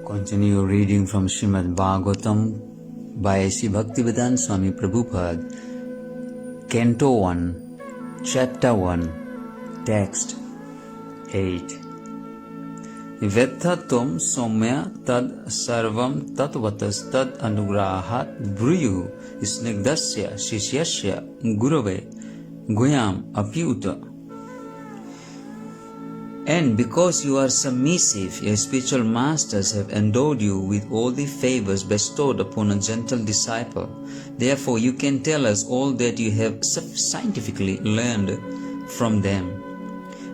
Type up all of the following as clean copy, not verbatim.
Continue reading from Srimad Bhagavatam by Sri Bhaktivedanta Swami Prabhupada, Canto 1, Chapter 1, Text 8. Vethatvam somya tad sarvam tatvatas tad anugrahat bruyuh snigdasya shishyasya gurave guyam apyuta. And because you are submissive, your spiritual masters have endowed you with all the favors bestowed upon a gentle disciple. Therefore, you can tell us all that you have scientifically learned from them.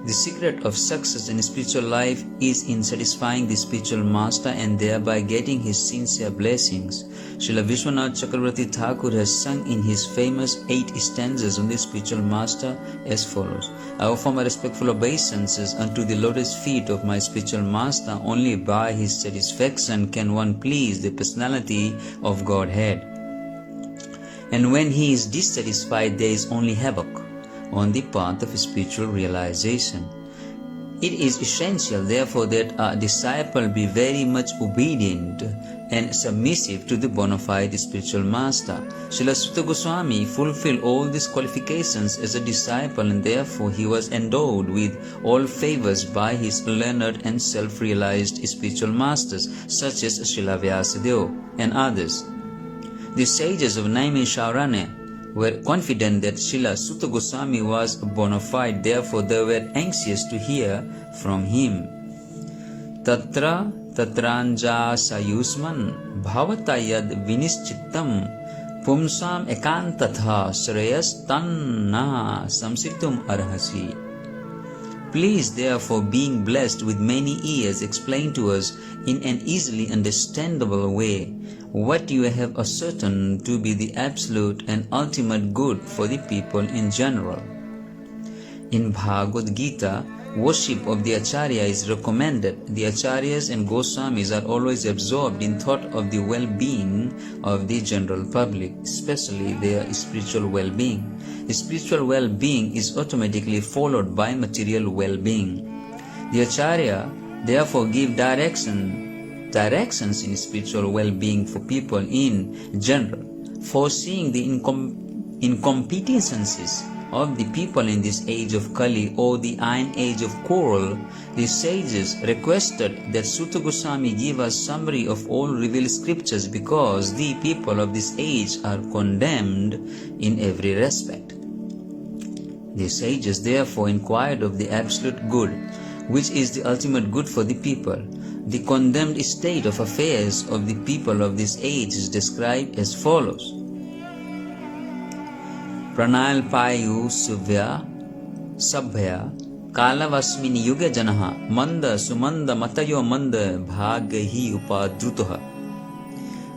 The secret of success in spiritual life is in satisfying the spiritual master and thereby getting his sincere blessings. Srila Vishwanath Chakravarti Thakur has sung in his famous 8 stanzas on the spiritual master as follows. I offer my respectful obeisances unto the lotus feet of my spiritual master. Only by his satisfaction can one please the personality of Godhead. And when he is dissatisfied, there is only havoc on the path of spiritual realization. It is essential, therefore, that a disciple be very much obedient and submissive to the bona fide spiritual master. Srila Suta Goswami fulfilled all these qualifications as a disciple, and therefore he was endowed with all favors by his learned and self-realized spiritual masters, such as Srila Vyasadeva and others. The sages of Naimisharanya were confident that Srila Suta Goswami was bona fide, therefore they were anxious to hear from him. Tatra tatranja sayusman bhavatayad vinischittam pumsam ekantatha shreyas tanna samsitum arhasi. Please, therefore, being blessed with many ears, explain to us in an easily understandable way what you have ascertained to be the absolute and ultimate good for the people in general. In Bhagavad Gita, worship of the Acharya is recommended. The Acharyas and Goswamis are always absorbed in thought of the well-being of the general public, especially their spiritual well-being. Spiritual well-being is automatically followed by material well-being. The Acharya therefore give directions in spiritual well-being for people in general. Foreseeing the incompetencies of the people in this age of Kali or the Iron Age of Coral, the sages requested that Suta Goswami give us summary of all revealed scriptures, because the people of this age are condemned in every respect. The sages therefore inquired of the absolute good, which is the ultimate good for the people. The condemned state of affairs of the people of this age is described as follows. Pranalpayu suvya sabhya kalavasmin yuga janaha manda sumanda matayo manda bhagahi upadrutoha.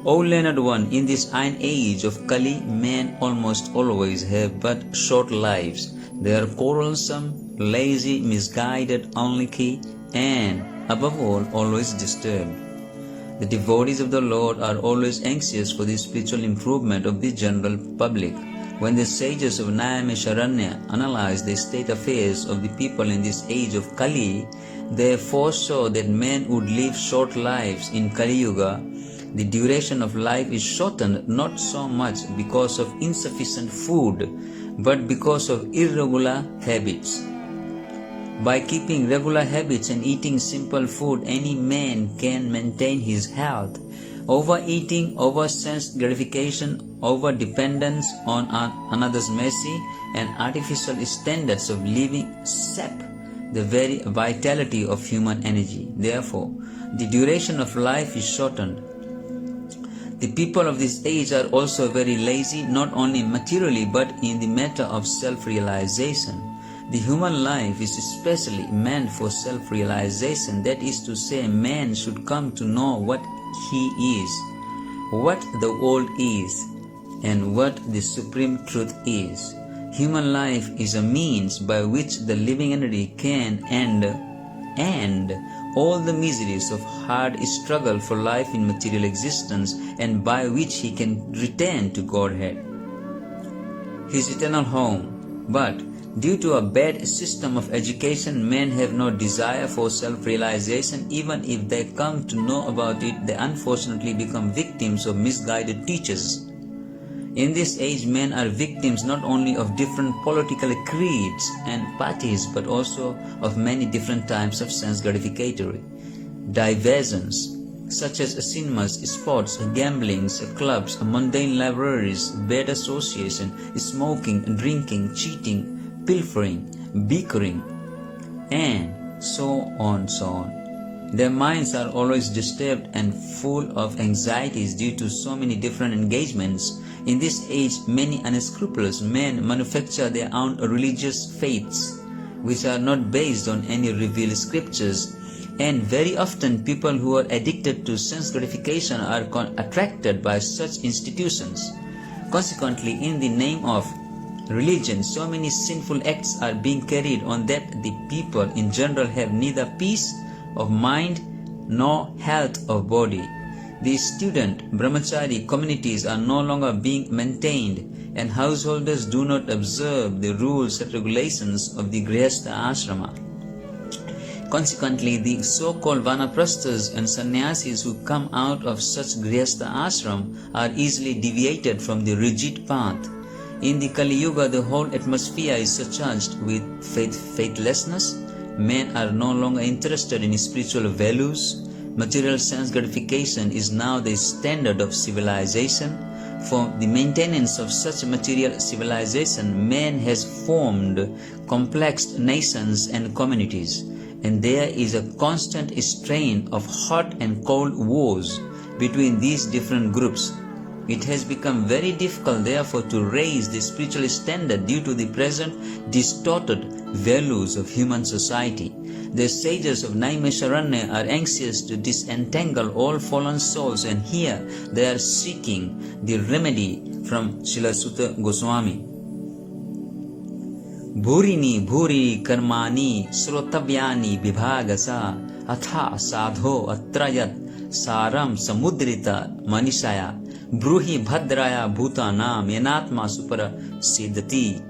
O learned one, in this iron age of Kali, men almost always have but short lives. They are quarrelsome, lazy, misguided, unlucky, and above all, always disturbed. The devotees of the Lord are always anxious for the spiritual improvement of the general public. When the sages of Naimisharanya analyzed the state affairs of the people in this age of Kali, they foresaw that men would live short lives in Kali Yuga. The duration of life is shortened not so much because of insufficient food, but because of irregular habits. By keeping regular habits and eating simple food, any man can maintain his health. Overeating, over-sense gratification, over-dependence on another's mercy, and artificial standards of living sap the very vitality of human energy. Therefore, the duration of life is shortened. The people of this age are also very lazy, not only materially but in the matter of self-realization. The human life is especially meant for self-realization, that is to say, man should come to know what he is, what the world is, and what the supreme truth is. Human life is a means by which the living entity can end all the miseries of hard struggle for life in material existence, and by which he can return to Godhead, his eternal home. But Due to a bad system of education, men have no desire for self-realization. Even if they come to know about it, they unfortunately become victims of misguided teachers. In this age, men are victims not only of different political creeds and parties, but also of many different types of sense gratificatory diversions, such as cinemas, sports, gamblings, clubs, mundane libraries, bad association, smoking, drinking, cheating, pilfering, bickering, and so on. Their minds are always disturbed and full of anxieties due to so many different engagements. In this age, many unscrupulous men manufacture their own religious faiths, which are not based on any revealed scriptures, and very often people who are addicted to sense gratification are attracted by such institutions. Consequently, in the name of religion, so many sinful acts are being carried on that the people in general have neither peace of mind nor health of body. The student brahmachari communities are no longer being maintained, and householders do not observe the rules and regulations of the grihastha ashrama. Consequently, the so-called vanaprasthas and sannyasis who come out of such grihastha ashram are easily deviated from the rigid path. In the Kali Yuga, the whole atmosphere is surcharged with faithlessness. Men are no longer interested in spiritual values. Material sense gratification is now the standard of civilization. For the maintenance of such material civilization, man has formed complex nations and communities, and there is a constant strain of hot and cold wars between these different groups. It has become very difficult, therefore, to raise the spiritual standard due to the present distorted values of human society. The sages of Naimisharanya are anxious to disentangle all fallen souls, and here they are seeking the remedy from Srila Suta Goswami. Bhurini bhuri karmani srotavyani vibhagasa atha sadho atrayat saram samudrita manishaya bruhi bhadraya bhutanam yanatma supara siddhati.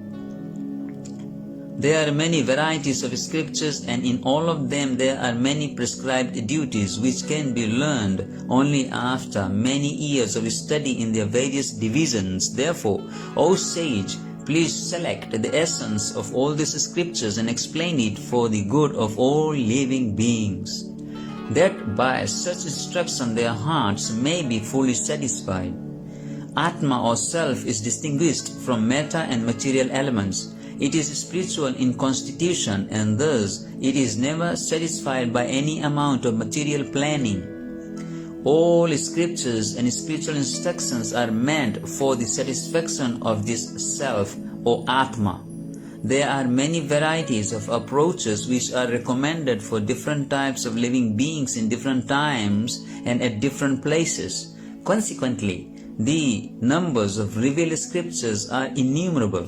There are many varieties of scriptures, and in all of them there are many prescribed duties which can be learned only after many years of study in their various divisions. Therefore, O sage, please select the essence of all these scriptures and explain it for the good of all living beings, that by such instruction their hearts may be fully satisfied. Atma or self is distinguished from matter and material elements. It is spiritual in constitution, and thus it is never satisfied by any amount of material planning. All scriptures and spiritual instructions are meant for the satisfaction of this self or Atma. There are many varieties of approaches which are recommended for different types of living beings in different times and at different places. Consequently, the numbers of revealed scriptures are innumerable.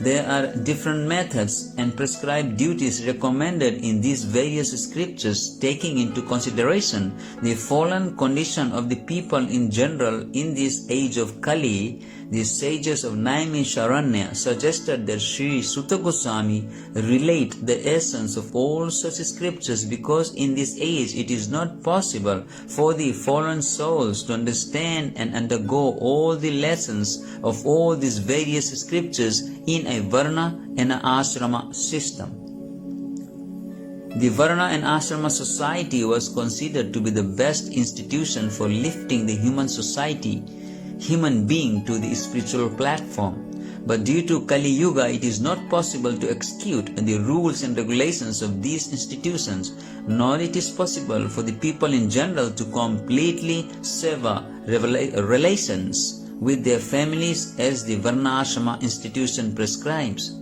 There are different methods and prescribed duties recommended in these various scriptures, taking into consideration the fallen condition of the people in general in this age of Kali. The sages of Naimisharanya suggested that Sri Suta Goswami relate the essence of all such scriptures, because in this age it is not possible for the fallen souls to understand and undergo all the lessons of all these various scriptures in a Varna and an Ashrama system. The Varna and Ashrama society was considered to be the best institution for lifting the human being to the spiritual platform. But due to Kali Yuga, it is not possible to execute the rules and regulations of these institutions, nor it is possible for the people in general to completely sever relations with their families as the Varnashrama institution prescribes.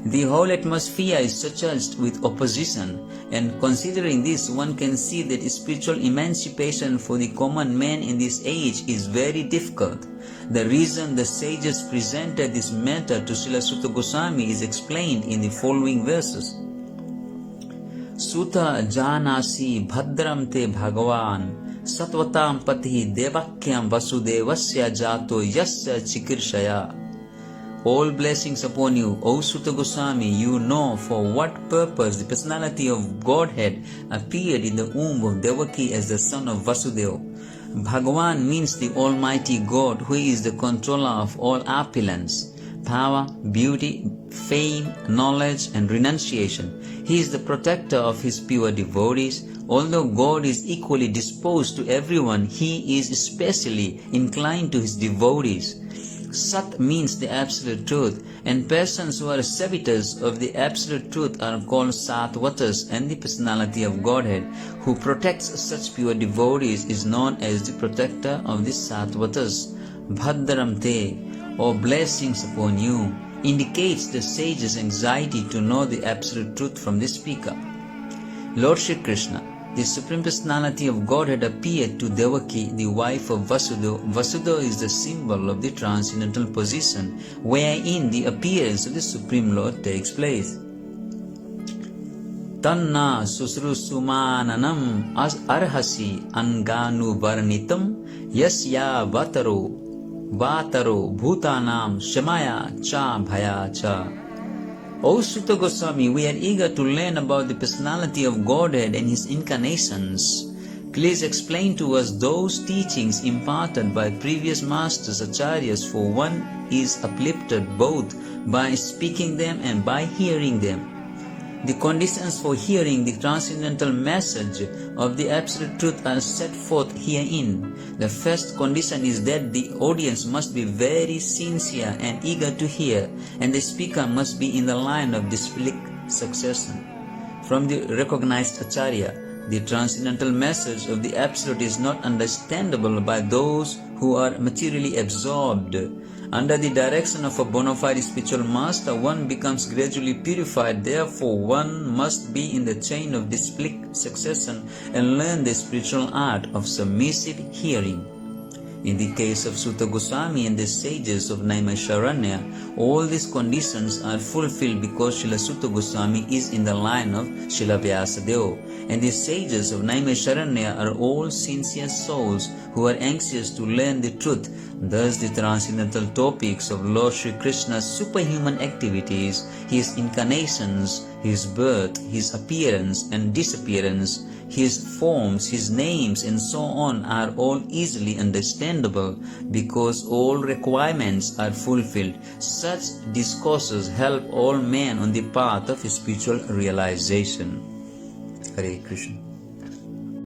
The whole atmosphere is surcharged with opposition, and considering this, one can see that spiritual emancipation for the common man in this age is very difficult. The reason the sages presented this matter to Srila Suta Goswami is explained in the following verses. Suta janasi bhadram te bhagavan satvatam pati devakyam vasudevasya jato yasya chikirshaya All blessings upon you, O Suta Goswami. You know for what purpose the personality of Godhead appeared in the womb of Devaki as the son of Vasudeva. Bhagavan means the Almighty God, who is the controller of all opulence, power, beauty, fame, knowledge and renunciation. He is the protector of his pure devotees. Although God is equally disposed to everyone, he is especially inclined to his devotees. Sat means the absolute truth, and persons who are servitors of the absolute truth are called Sattvatas, and the personality of Godhead who protects such pure devotees is known as the protector of the Sattvatas. Bhadram te, or blessings upon you, indicates the sage's anxiety to know the absolute truth from the speaker. Lord Shri Krishna, the Supreme Personality of Godhead, appeared to Devaki, the wife of Vasudeva. Vasudeva is the symbol of the transcendental position wherein the appearance of the Supreme Lord takes place. Tanna susrusumananam arhasi anganu varnitam yasya vataro bhutanam shamaya cha bhaya cha. O Suta Goswami, we are eager to learn about the personality of Godhead and his incarnations. Please explain to us those teachings imparted by previous masters, acharyas, for one is uplifted both by speaking them and by hearing them. The conditions for hearing the transcendental message of the Absolute Truth are set forth herein. The first condition is that the audience must be very sincere and eager to hear, and the speaker must be in the line of disciplic succession. From the recognized acharya, the transcendental message of the Absolute is not understandable by those who are materially absorbed. Under the direction of a bona fide spiritual master, one becomes gradually purified. Therefore, one must be in the chain of disciplic succession and learn the spiritual art of submissive hearing. In the case of Suta Goswami and the sages of Naimisharanya, all these conditions are fulfilled because Srila Suta Goswami is in the line of Srila Vyasadeva, and the sages of Naimisharanya are all sincere souls who are anxious to learn the truth. Thus, the transcendental topics of Lord Shri Krishna's superhuman activities, his incarnations, his birth, his appearance and disappearance, his forms, his names and so on are all easily understandable because all requirements are fulfilled. Such discourses help all men on the path of spiritual realization. Hare Krishna.